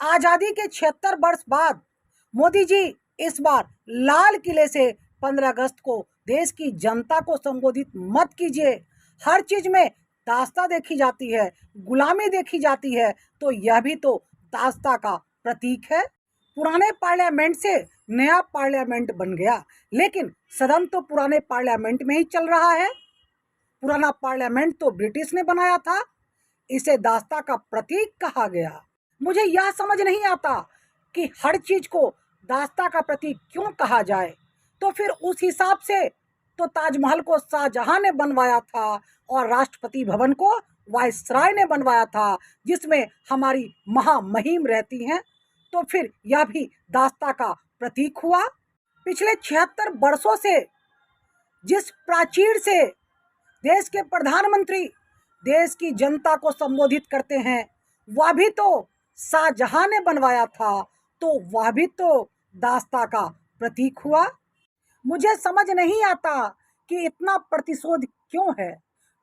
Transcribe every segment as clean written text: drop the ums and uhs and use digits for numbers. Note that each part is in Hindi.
आजादी के 76 वर्ष बाद मोदी जी इस बार लाल किले से 15 अगस्त को देश की जनता को संबोधित मत कीजिए। हर चीज में दास्ता देखी जाती है, गुलामी देखी जाती है, तो यह भी तो दास्ता का प्रतीक है। पुराने पार्लियामेंट से नया पार्लियामेंट बन गया, लेकिन सदन तो पुराने पार्लियामेंट में ही चल रहा है। पुराना पार्लियामेंट तो ब्रिटिश ने बनाया था, इसे दास्ता का प्रतीक कहा गया। मुझे यह समझ नहीं आता कि हर चीज को दास्ता का प्रतीक क्यों कहा जाए। तो फिर उस हिसाब से तो ताजमहल को शाहजहां ने बनवाया था और राष्ट्रपति भवन को वायसराय ने बनवाया था, जिसमें हमारी महामहिम रहती हैं। तो फिर यह भी दास्ता का प्रतीक हुआ। पिछले 76 वर्षों से जिस प्राचीर से देश के प्रधानमंत्री देश की जनता को संबोधित करते हैं, वह भी तो शाहजहां ने बनवाया था, तो वह भी तो दास्ता का प्रतीक हुआ। मुझे समझ नहीं आता कि इतना प्रतिशोध क्यों है।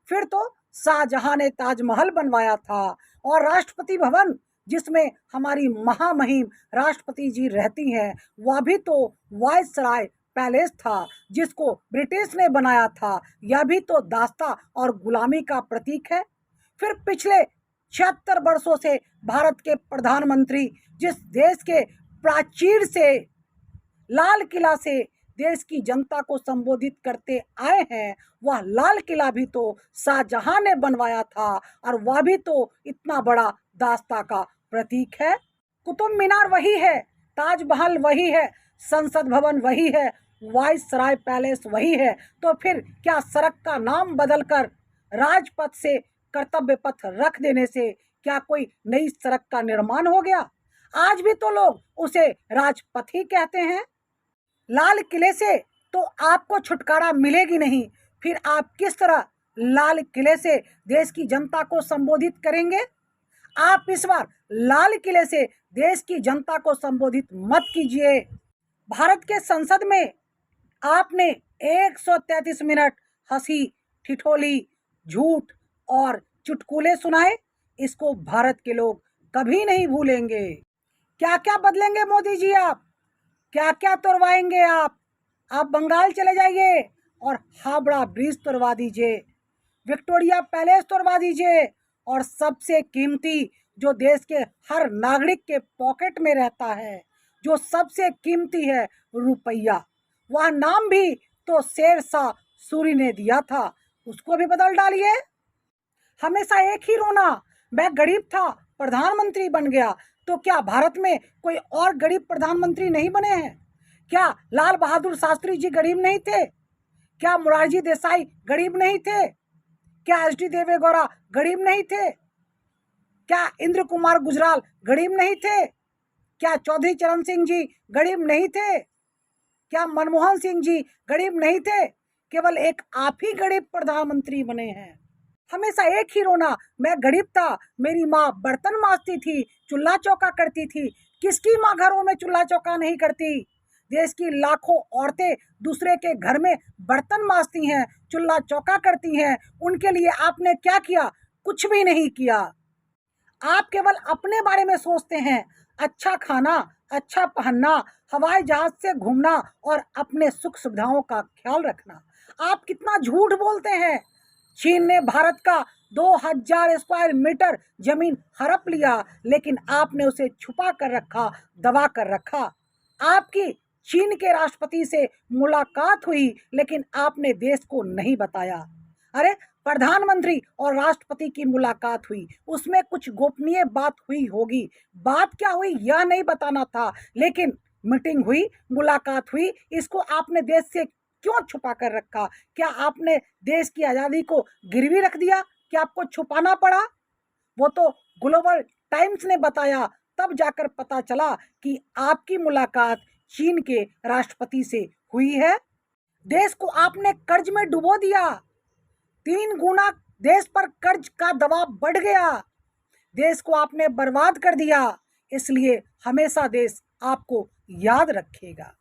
फिर तो शाहजहां ने ताजमहल बनवाया था और राष्ट्रपति भवन जिसमें हमारी महामहिम राष्ट्रपति जी रहती हैं, वह भी तो वायसराय पैलेस था जिसको ब्रिटिश ने बनाया था। यह भी तो दास्ता और गुलामी का प्रतीक है। फिर पिछले 76 वर्षों से भारत के प्रधानमंत्री जिस देश के प्राचीर से लाल किला से देश की जनता को संबोधित करते आए हैं, वह लाल किला भी तो शाहजहां ने बनवाया था और वह भी तो इतना बड़ा दास्ता का प्रतीक है। कुतुब मीनार वही है, ताजमहल वही है, संसद भवन वही है, वायसराय पैलेस वही है। तो फिर क्या सड़क का नाम बदलकर राजपथ से कर्तव्य पथ रख देने से क्या कोई नई सड़क का निर्माण हो गया? आज भी तो लोग उसे राजपथ ही कहते हैं। लाल किले से तो आपको छुटकारा मिलेगी नहीं, फिर आप किस तरह लाल किले से देश की जनता को संबोधित करेंगे? आप इस बार लाल किले से देश की जनता को संबोधित मत कीजिए। भारत के संसद में आपने 133 मिनट हंसी ठिठोली, झूठ और चुटकुले सुनाए। इसको भारत के लोग कभी नहीं भूलेंगे। क्या क्या बदलेंगे मोदी जी आप? क्या क्या तोड़वाएंगे आप? बंगाल चले जाइए और हावड़ा ब्रिज तोड़वा दीजिए, विक्टोरिया पैलेस तोड़वा दीजिए, और सबसे कीमती जो देश के हर नागरिक के पॉकेट में रहता है, जो सबसे कीमती है, रुपया, वह नाम भी तो शेरशाह सूरी ने दिया था, उसको भी बदल डालिए। हमेशा एक ही रोना, मैं गरीब था प्रधानमंत्री बन गया। तो क्या भारत में कोई और गरीब प्रधानमंत्री नहीं बने हैं? क्या लाल बहादुर शास्त्री जी गरीब नहीं थे? क्या मोरारजी देसाई गरीब नहीं थे? क्या एच.डी. देवेगौड़ा गरीब नहीं थे? क्या इंद्र कुमार गुजराल गरीब नहीं थे? क्या चौधरी चरण सिंह जी गरीब नहीं थे? क्या मनमोहन सिंह जी गरीब नहीं थे? केवल एक आप ही गरीब प्रधानमंत्री बने हैं। हमेशा एक ही रोना, मैं गरीब था, मेरी माँ बर्तन मांजती थी, चूल्हा चौका करती थी। किसकी माँ घरों में चूल्हा चौका नहीं करती? देश की लाखों औरतें दूसरे के घर में बर्तन मांजती हैं, चूल्हा चौका करती हैं। उनके लिए आपने क्या किया? कुछ भी नहीं किया। आप केवल अपने बारे में सोचते हैं, अच्छा खाना, अच्छा पहनना, हवाई जहाज से घूमना और अपने सुख सुविधाओं का ख्याल रखना। आप कितना झूठ बोलते हैं। चीन ने भारत का 2000 स्क्वायर मीटर जमीन हड़प लिया, लेकिन आपने उसे छुपा कर रखा, दबा कर रखा। आपकी चीन के राष्ट्रपति से मुलाकात हुई, लेकिन आपने देश को नहीं बताया। अरे, प्रधानमंत्री और राष्ट्रपति की मुलाकात हुई, उसमें कुछ गोपनीय बात हुई होगी। बात क्या हुई यह नहीं बताना था, लेकिन मीटिंग हुई, मुलाकात हुई, इसको आपने देश से क्यों छुपा कर रखा? क्या आपने देश की आज़ादी को गिरवी रख दिया? क्या आपको छुपाना पड़ा? वो तो ग्लोबल टाइम्स ने बताया, तब जाकर पता चला कि आपकी मुलाकात चीन के राष्ट्रपति से हुई है। देश को आपने कर्ज में डुबो दिया, 3 गुना देश पर कर्ज का दबाव बढ़ गया, देश को आपने बर्बाद कर दिया। इसलिए हमेशा देश आपको याद रखेगा।